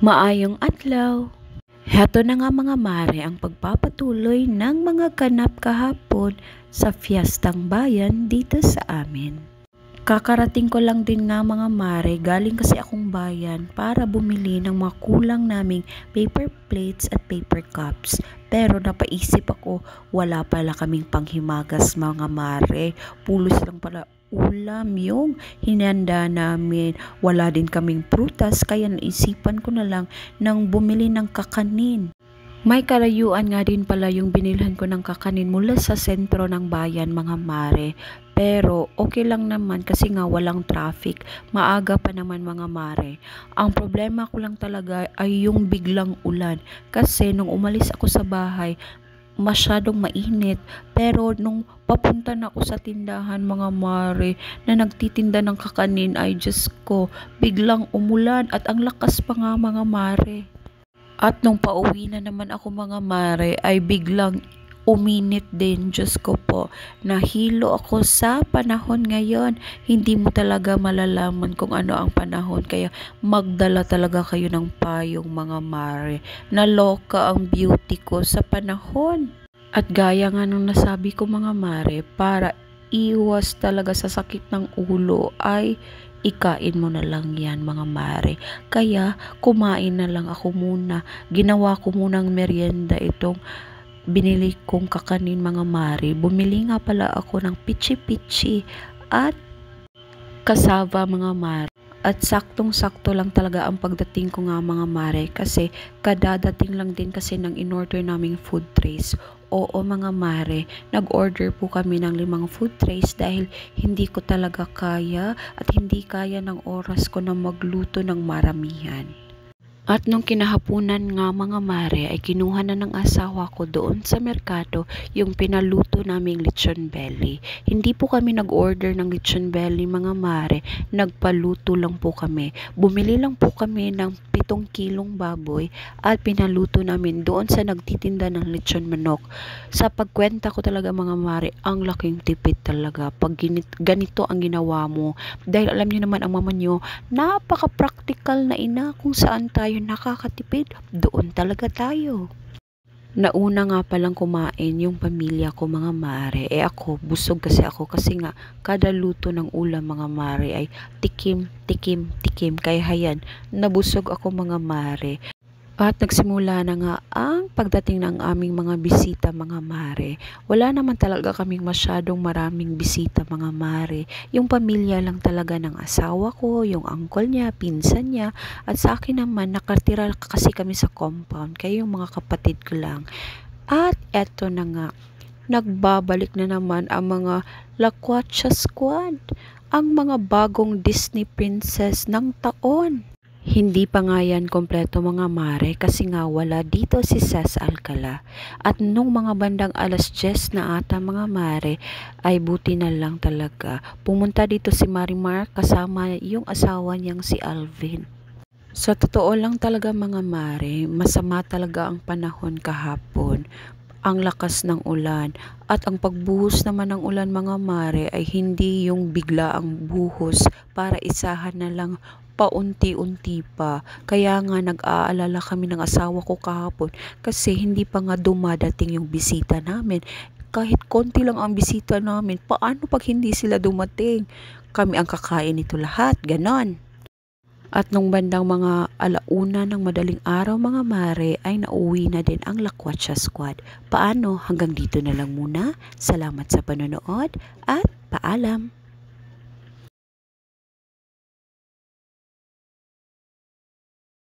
Maayong adlaw. Heto na nga mga mare ang pagpapatuloy ng mga ganap kahapon sa Fiestang Bayan dito sa amin. Kakarating ko lang din nga mga mare, galing kasi akong bayan para bumili ng mga kulang naming paper plates at paper cups. Pero napaisip ako, wala pala kaming panghimagas mga mare, pulos lang pala ulam yung hinanda namin. Wala din kaming prutas kaya naisipan ko na lang nang bumili ng kakanin. May kalayuan nga din pala yung binilhan ko ng kakanin mula sa sentro ng bayan mga mare. Pero okay lang naman kasi nga walang traffic. Maaga pa naman mga mare. Ang problema ko lang talaga ay yung biglang ulan. Kasi nung umalis ako sa bahay, masyadong mainit. Pero nung papunta na ako sa tindahan mga mare na nagtitinda ng kakanin ay Diyos ko, biglang umulan at ang lakas pa nga mga mare. At nung pauwi na naman ako mga mare ay biglang uminit din. Diyos ko po, nahilo ako sa panahon ngayon. Hindi mo talaga malalaman kung ano ang panahon. Kaya magdala talaga kayo ng payong mga mare. Naloka ang beauty ko sa panahon. At gaya nga nung nasabi ko mga mare, para iwas talaga sa sakit ng ulo ay ikain mo na lang yan mga mare. Kaya kumain na lang ako muna. Ginawa ko munang merienda itong binili kong kakanin mga mare. Bumili nga pala ako ng pichi-pichi at kasava mga mare. At saktong-sakto lang talaga ang pagdating ko nga mga mare kasi kadadating lang din kasi ng in-order naming food trays. Oo mga mare, nag-order po kami ng 5 food trays dahil hindi ko talaga kaya at hindi kaya ng oras ko na magluto ng maramihan. At nung kinahapunan nga mga mare ay kinuha na ng asawa ko doon sa merkado yung pinaluto naming lechon belly. Hindi po kami nag-order ng lechon belly mga mare, nagpaluto lang po kami. Bumili lang po kami ng 7 kilong baboy at pinaluto namin doon sa nagtitinda ng lechon manok. Sa pagkwenta ko talaga mga mare, ang laking tipid talaga pag ganito ang ginawa mo. Dahil alam niyo naman ang mama niyo, napaka-practical na ina kung saan tayo nakakatipid, doon talaga tayo. Nauna nga palang kumain yung pamilya ko mga mare. Ako, busog kasi ako kasi nga kada luto ng ulam mga mare ay tikim, tikim, tikim. Kaya hayan, nabusog ako mga mare. At nagsimula na nga ang pagdating ng aming mga bisita mga mare. Wala naman talaga kaming masyadong maraming bisita mga mare. Yung pamilya lang talaga ng asawa ko, yung uncle niya, pinsan niya. At sa akin naman, nakatira kasi kami sa compound. Kaya yung mga kapatid ko lang. At eto na nga, nagbabalik na naman ang mga Lakwatsa Squad. Ang mga bagong Disney princess ng taon. Hindi pa nga yan kompleto mga mare kasi nga wala dito si Cez Alcala. At nung mga bandang alas 10 na ata mga mare ay buti na lang talaga. Pumunta dito si Marimar kasama yung asawa niyang si Alvin. Sa totoo lang talaga mga mare, masama talaga ang panahon kahapon. Ang lakas ng ulan at ang pagbuhos naman ng ulan mga mare ay hindi yung bigla ang buhos para isahan na lang paunti-unti pa. Kaya nga nag-aalala kami ng asawa ko kahapon kasi hindi pa nga dumadating yung bisita namin. Kahit konti lang ang bisita namin, paano pag hindi sila dumating? Kami ang kakain nito lahat, ganon. At nung bandang mga alauna ng madaling araw mga mare ay nauwi na din ang Lakwatsa Squad. Paano? Hanggang dito na lang muna. Salamat sa panonood at paalam!